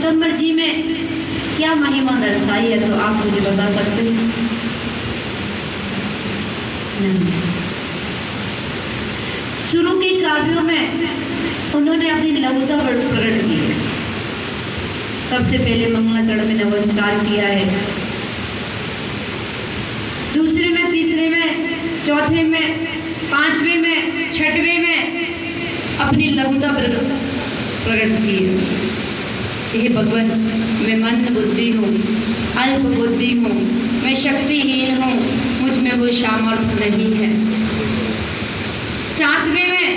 दिगंबर जी में क्या महिमा दर्शाई है, तो आप मुझे बता सकते हैं? नहीं। शुरू के काव्यों में उन्होंने अपनी लघुता प्रकट की है। सबसे पहले मंगलाचरण में नमस्कार किया है, दूसरे में, तीसरे में, चौथे में, पांचवें में, छठवें में अपनी लघुता प्रकट की है। हे भगवान, मैं मंद बुद्धि हूँ, अल्प बुद्धि हूँ, मैं शक्तिहीन हूँ, मुझ में वो सामर्थ्य नहीं है। सातवें में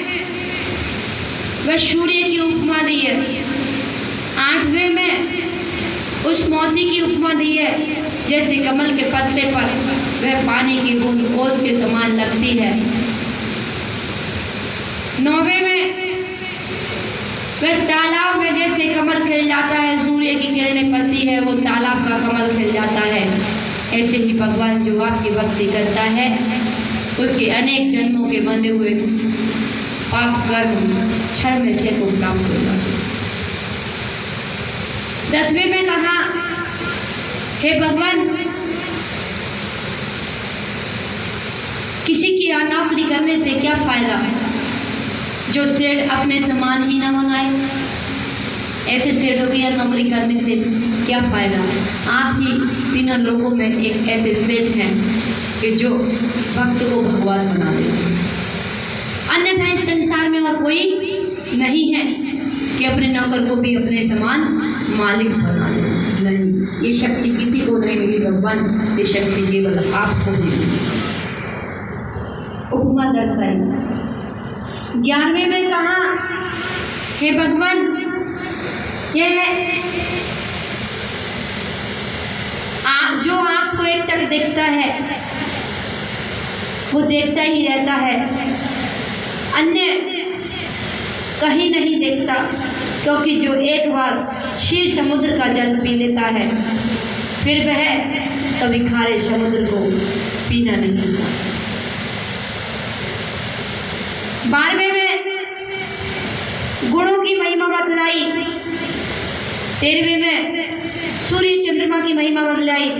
वह सूर्य की उपमा दी है। आठवें में उस मोती की उपमा दी है, जैसे कमल के पत्ते पर वह पानी की बूंद ओस के समान लगती है। नौवें में वह तालाब में जैसे कमल खिल जाता है, सूर्य की किरणें पड़ती है, वो तालाब का कमल खिल जाता है। ऐसे ही भगवान जो आपकी भक्ति करता है, उसके अनेक जन्मों के बंधे हुए पाप कर्म क्षण में क्षय को प्राप्त होगा। 10वें में कहा, हे भगवान, किसी की नौकरी करने से क्या फायदा जो सेठ अपने समान ही न बनाए। ऐसे सेठों की नौकरी करने से क्या फायदा। आप ही तीनों लोगों में एक ऐसे सेठ हैं कि जो भक्त को भगवान बना देते हैं। अन्यथा इस संसार में और कोई नहीं है कि अपने नौकर को भी अपने समान मालिक बना दे। नहीं, ये शक्ति किसी को नहीं मिली भगवान, ये शक्ति केवल आपको मिली। उपमा दर्शाई। 11वें में कहा, हे भगवान, यह जो आपको एक तक देखता है वो देखता ही रहता है, अन्य कहीं नहीं देखता, क्योंकि जो एक बार क्षीर समुद्र का जल पी लेता है, फिर वह कभी खारे समुद्र को पीना नहीं चाहता। 12वें में गुणों की महिमा बतलाई। 13वें में सूर्य चंद्रमा की महिमा बतलाई।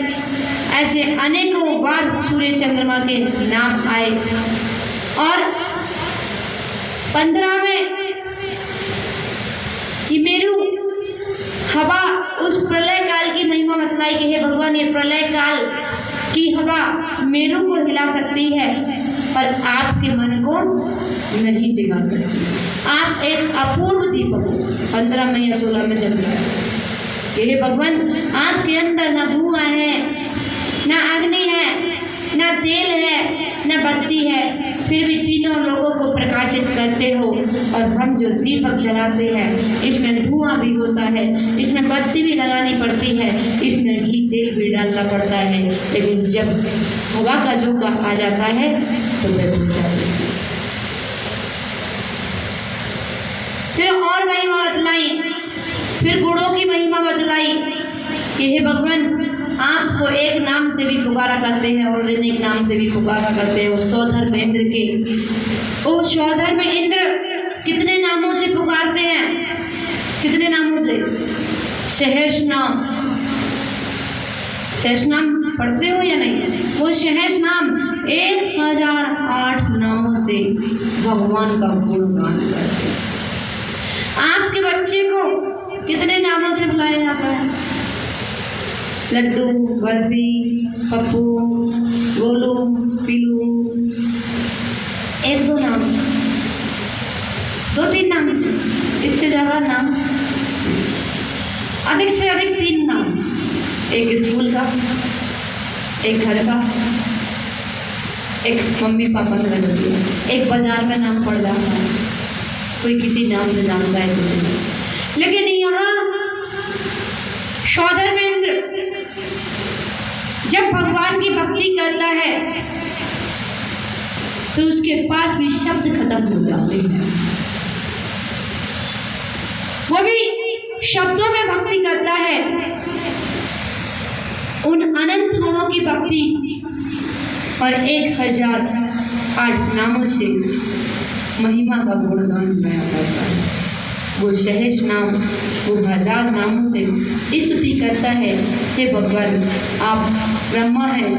ऐसे अनेकों बार सूर्य चंद्रमा के नाम आए। और 15वें मेरु हवा, उस प्रलय काल की महिमा बतलाई कि हे भगवान, ये प्रलय काल की हवा मेरु को हिला सकती है, पर आपके मन को नहीं दिखा सकती। आप एक अपूर्व दीपक हो। 15 में या 16 में जल रहा है कि हे भगवान, आपके अंदर न धुआं है, न अग्नि है, न तेल है, न बत्ती है, फिर भी तीनों लोगों को प्रकाशित करते हो। और हम जो दीपक जलाते हैं, इसमें धुआं भी होता है, इसमें बत्ती भी लगानी पड़ती है, इसमें घी तेल भी डालना पड़ता है, लेकिन जब हवा का झोंका आ जाता है तो वह बुझ जाती है। फिर और महिमा बतलाई, फिर गुणों की महिमा बतलाई कि हे भगवान, आपको एक नाम से भी पुकारा करते हैं और अनेक नाम से भी पुकारा करते हैं। वो सौधर्म इंद्र के, वो सौधर्म इंद्र कितने नामों से पुकारते हैं? कितने नामों से? सहस्र नाम। सहस्र नाम पढ़ते हो या नहीं? वो सहस्र नाम 1008 नामों से भगवान का गुणगान करते हैं। आपके बच्चे को कितने नामों से बुलाया जाता है? लड्डू, बर्फी, पप्पू, गोलू, पीलू, 1-2 नाम, 2-3 नाम, इससे ज़्यादा नाम, अधिक से अधिक 3 नाम। एक स्कूल का, एक घर का, एक मम्मी पापा का लग गया, एक बाजार में नाम पड़ जाता है, कोई किसी नाम से जानता है तो नहीं। लेकिन यहाँ सौधर्म इंद्र जब भगवान की भक्ति करता है तो उसके पास भी शब्द खत्म हो जाते हैं। वो भी शब्दों में भक्ति करता है, उन अनंत गुणों की भक्ति और 1008 नामों से महिमा का गुणगान गाया करता है। वो सहज नाम, वो 1000 नामों से स्तुति करता है। हे भगवान, आप ब्रह्मा हैं,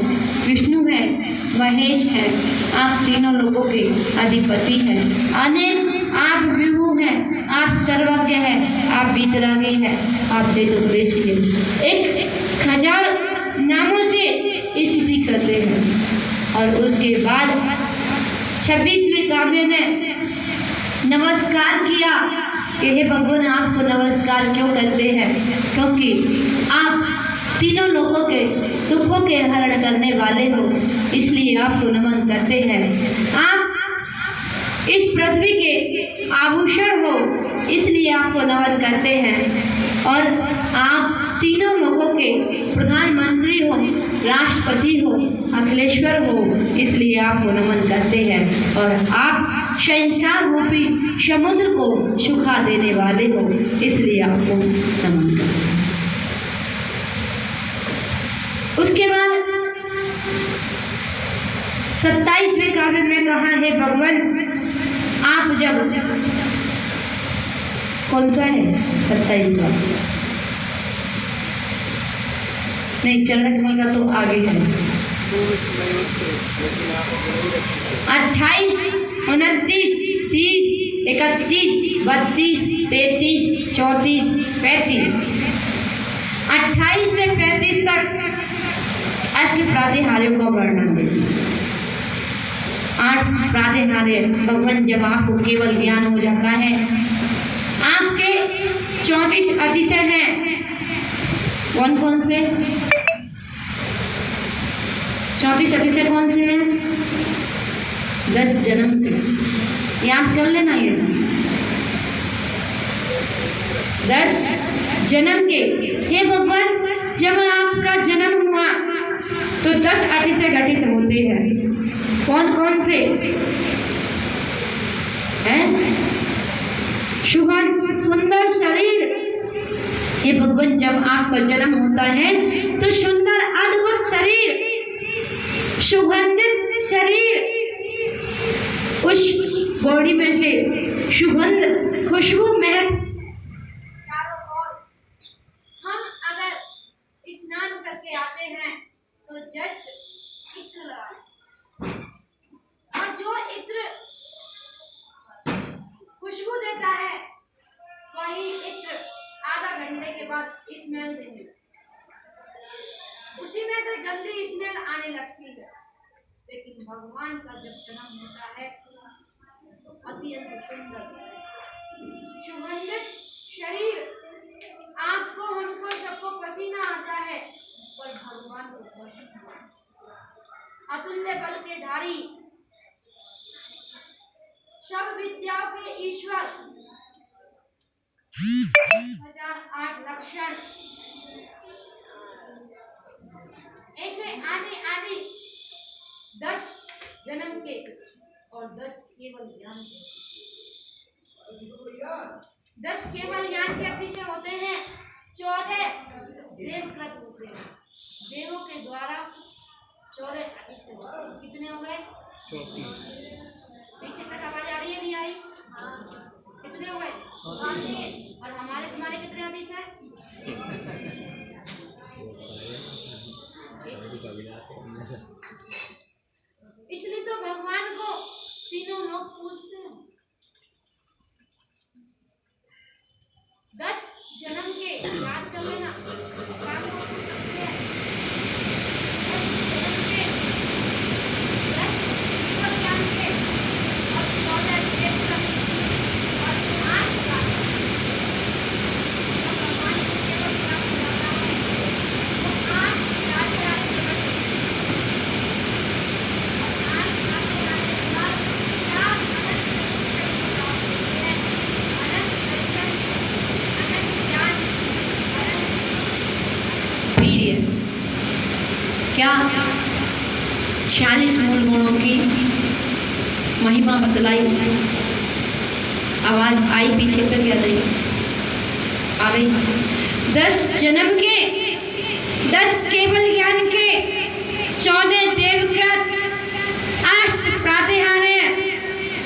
विष्णु हैं, महेश हैं, आप तीनों लोगों के अधिपति हैं। अनेक आप विभु हैं, आप सर्वज्ञ हैं, आप वीतरागी हैं, आप वेदोपदेशी हैं। 1000 नामों से स्तुति करते हैं। और उसके बाद 26वें काव्य में नमस्कार किया कि हे भगवान, आपको नमस्कार क्यों करते हैं? क्योंकि आप तीनों लोगों के दुखों के हरण करने वाले हो, इसलिए आपको नमन करते हैं। आप इस पृथ्वी के आभूषण हो, इसलिए आपको नमन करते हैं। और आप तीनों लोगों के प्रधानमंत्री हो, राष्ट्रपति हो, अखिलेश्वर हो, इसलिए आपको नमन करते हैं। और आप संसार रूपी समुद्र को सुखा देने वाले हो, इसलिए आपको नमन करते हैं। उसके बाद 27वें काव्य में कहा है भगवान, आप जब कौन सा है 27 का नहीं, चरणकमल का तो आगे है। 28, 29, 30, 31, 32, 33, 34, 35। 28 से 35 तक अष्ट प्रातिहार्यों का वर्णन है। 8 प्रातिहार्य भगवान जब आपको केवल ज्ञान हो जाता है। आपके 34 अतिशय हैं। कौन कौन से 34 अतिशय कौन से हैं? 10 जन्म के, याद कर लेना ये 10 जन्म के। हे भगवान, जब आपका जन्म हुआ तो 10 अतिशय घटित होते हैं। कौन कौन से हैं? सुगंध, सुंदर शरीर। हे भगवान, जब आपका जन्म होता है तो सुंदर अद्भुत शरीर, सुगंधित शरीर, उस बॉडी में से सुगंध, खुशबू, महक चारों ओर। हम अगर स्नान करके आते हैं तो जस्ट इत्र लगाएं, और जो इत्र खुशबू देता है वही इत्र आधा घंटे के बाद स्मेल देने लगता है, उसी में से गंदी स्मेल आने लगती है। लेकिन भगवान का जब जन्म होता है अत्यंत सुंदर सुगंधित शरीर, आपको, हमको, सबको पसीना आता है, पर भगवान को पसीना। अतुल्य बल के धारी, सब विद्याओं के ईश्वर, 1008 लक्षण, ऐसे आदि आदि 10 जन्म के और 10 केवल ज्ञान के। 10 केवल ज्ञान के अतिशय होते हैं। 14 देवकृत होते हैं, देवों के द्वारा 14 अतिशय होते हैं। कितने हो गए? 34। पीछे तक आवाज आ रही है, नहीं आ रही? कितने हो गए? 34। और हमारे तुम्हारे कितने अतिशय? इसलिए तो भगवान को तीनों लोग पूछते हैं। 10 जन्म के याद कर लेना, साथ में पूछ सकते हैं। 10 जन्म के, 10 केवल ज्ञान के, और 14 देवकृत, और 8 भगवान को केवल प्राप्त होता है। वो 8 राधे राधे क्या 46 मूल गुणों की महिमा बतलाई। आवाज आई पीछे तक या नहीं आ गई? 10 जन्म के, 10 केवल ज्ञान के, 14 देवकृत, 8 प्रातिहार्य,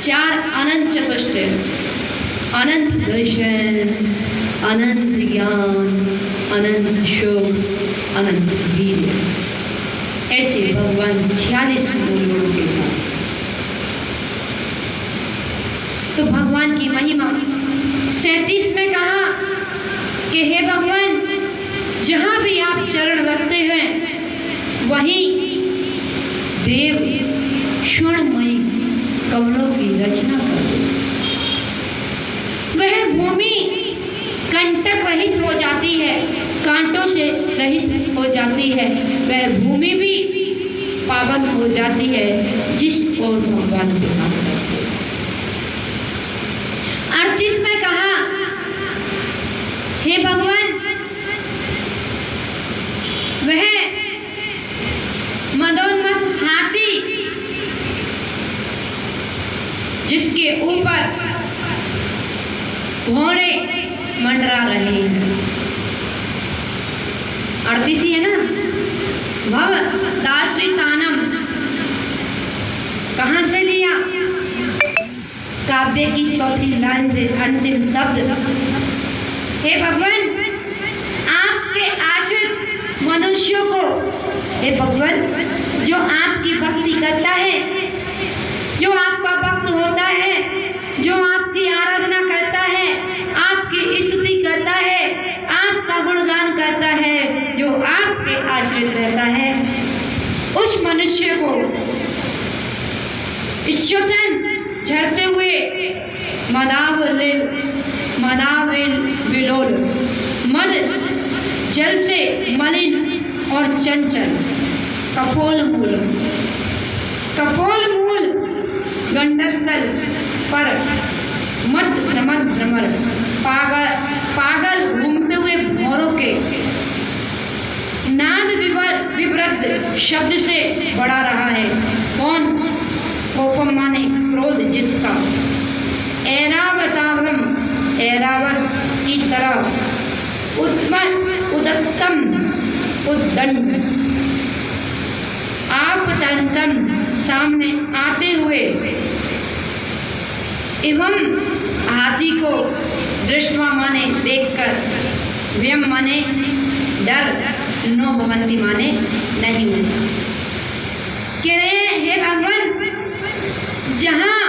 4 अनंत चतुष्टय, अनंत दर्शन, अनंत ज्ञान, अनंत सुख, अनंत वीर्य। ऐसे भगवान 46 मूल के साथ। तो भगवान की महिमा 37 में कहा कि हे भगवान, जहाँ भी आप चरण रखते हैं वहीं देव स्वर्णमयी कमलों की रचना करते। वह भूमि कंटक रहित हो जाती है, कांटों से रहित हो जाती है। वह भूमि भी पावन हो जाती है जिस ओर भगवान के हाथ करते। 38 में कहा, हे भगवान, वह मदोन्मत्त हाथी जिसके ऊपर घोड़े मंडरा रहे हैं। 38 ही है ना। भव दाश्रितानम कहाँ से लिया? काव्य की चौथी लाइन से अंतिम शब्द। हे भगवान, आपके आश्रित मनुष्यों को, हे भगवान, जो आपकी भक्ति करता है, जो आपका भक्त होता है, जो आपकी आराधना करता है, आपकी स्तुति करता है, आपका गुणगान करता है, जो आपके आश्रित रहता है, उस मनुष्य को श्योतन झरते हुए मदाविल विलोल, मद जल से मलिन और चंचल, कपोल मूल गंडस्थल पर मत भ्रमर पागल घूमते हुए भौरों के नाद विवृद्ध शब्द से बढ़ा रहा है। कौन? कोपम माने क्रोध जिसका। ऐरावत की तरह उदत्तम उद्दंड आपतंतम सामने आते हुए, एवं हाथी को दृष्टवा माने देखकर, व्यम माने डर, नो भवंती माने नहीं होता। कह रहे हैं, हे भगवान, जहाँ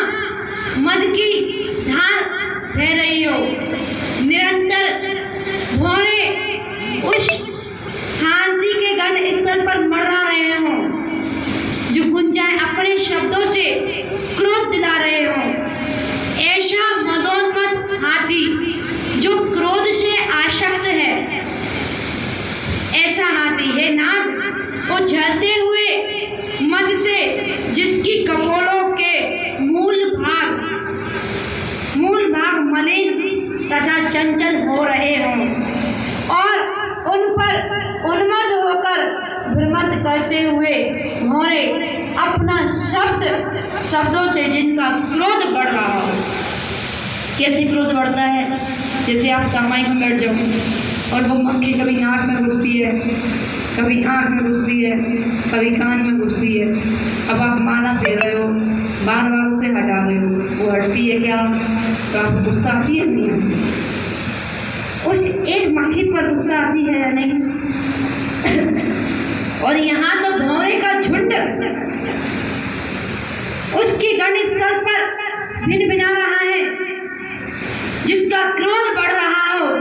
मद की धार बह रही हो, निरंतर भौरे उस हाथी के गढ़ स्थल पर मरवा रहे हो, जो गुंजाए अपने शब्दों से क्रोध दिला रहे हो, ऐसा मदोन्मत्त हाथी जो क्रोध से आसक्त है, ऐसा हाथी है नाथ, वो झलते हुए मद से जिसकी कपोलों के मूल भाग मलिन तथा चंचल हो रहे हों और उन पर उन्मत्त होकर भ्रमत करते हुए भौरे अपना शब्दों से जिनका क्रोध बढ़ रहा हो। कैसे क्रोध बढ़ता है? जैसे आप सामायिक में बैठ जाओ और वो मक्खी कभी नाक में घुसती है, कभी आँख में घुसती है, कभी कान में घुसती है। अब आप माला फेर रहे हो, बार बार उसे हटा रहे हो, वो हटती है क्या? तो आपको गुस्सा आती है नहीं आती? उस एक मक्खी पर गुस्सा आती है या नहीं? और यहाँ तो भौरे का झुंड उसकी गढ़ स्थल पर भिन-भिना रहा है, जिसका क्रोध बढ़ रहा हो।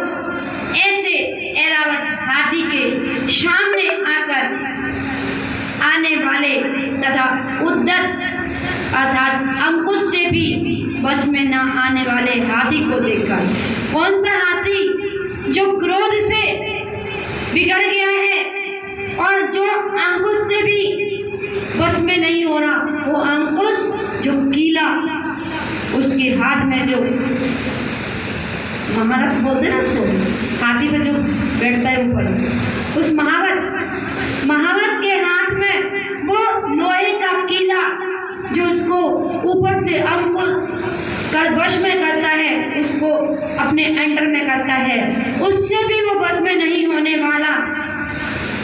ऐसे ऐरावत हाथी के सामने आने वाले तथा उद्दत अर्थात अंकुश से भी बस में न आने वाले हाथी को देखकर, कौन सा हाथी जो क्रोध से बिगड़ गया है और जो अंकुश से भी बस में नहीं हो रहा, वो अंकुश जो कीला उसके हाथ में जो महारथ बोलते ना उसको, हाथी पे जो बैठता है ऊपर, उस महावत के हाथ में वो लोहे का कीला जो उसको ऊपर से अंकुश कर वश में करता है, उसको अपने अंडर में करता है, उससे भी वो बस में नहीं होने वाला।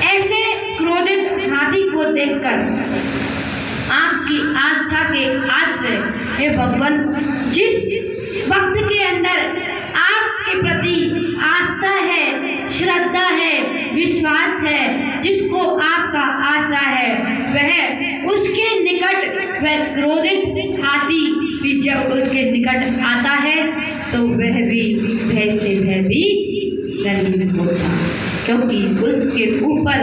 ऐसे क्रोधित हाथी को देखकर आपकी आस्था के आश्रय हे भगवान, जिस भक्त के अंदर विश्वास है, जिसको आपका आशा है, वह उसके निकट वह क्रोधित हाथी भी जब उसके निकट आता है तो वह भी भय से भयभीत नहीं होता, क्योंकि उसके ऊपर